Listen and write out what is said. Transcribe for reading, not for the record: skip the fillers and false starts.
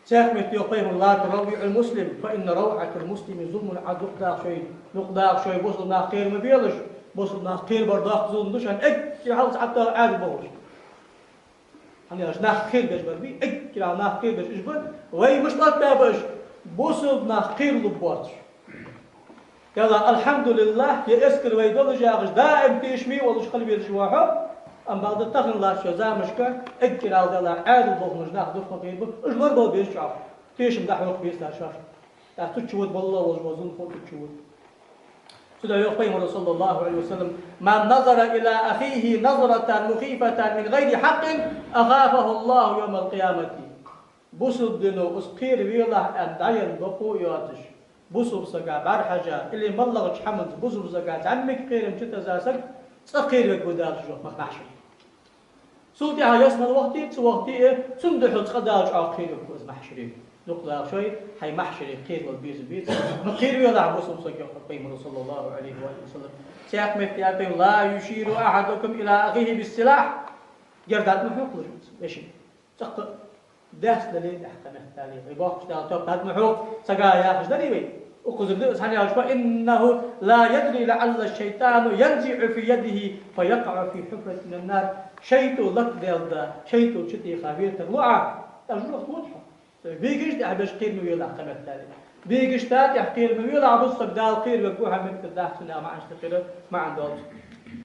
ساكمت يقيم لا تروع المسلم فإن روعة المسلم ظلم عد نقداق شوي بوصل ناس خير ما بيلش بوصل ناس خير برداق ظلم دش أن أكل حلص حتى عاد بوش أنا أش ناس خير بيش بربي أكل على ناس خير بيش إجبر وهي مش طلب بوصل ناس خير لبواتش يلا الحمد لله يا اسكر ويدل جاغش دائم تيشمي ولش قلبي الجواحه أم بعد التخن الله شو زامشكا اكر على دلا عاد الضغمش ناخذ ضغم غيبه اجبر بول بيش شاف تيش مدح وقت بيس لا شاف لا تشود بالله وزن فوق تشود سيدنا يقيم رسول الله عليه وسلم من نظر إلى أخيه نظرة مخيفة من غير حق أخافه الله يوم القيامة بوسب دينو اسقير بيله أن داين بقو ياتش بوسب سقا برحجة اللي ملغش حمد بوسب سقا عمك خير مشتا زاسك سقير بقودال شوف مخبحشي سودي ها يسمى الوقتي سوقتي سندحو تقداج عاقيل بكوز محشري نقطة شوي هي محشري خير والبيز بيز مخير يضع بوسب سقا قيم رسول الله عليه وسلم سياق مفتياتهم لا يشير أحدكم إلى أخيه بالسلاح جردات محوق ليش سقط داس دليل أحكام التالي يباقش دالتوب هاد محوق سقايا خش دليل وقزر سبحانه وتعالى إنه لا يدري لعل الشيطان ينزع في يده فيقع في حفرة من النار شيطو لك دالدا شيطو شتي خبير تطلع تجربة واضحة بيجيش دي أحبش قير مبيل أحكام التالي بيجيش تات يحكير مبيل عبصك دال قير وقوها من كداح سنة ما عنش تقير ما عنده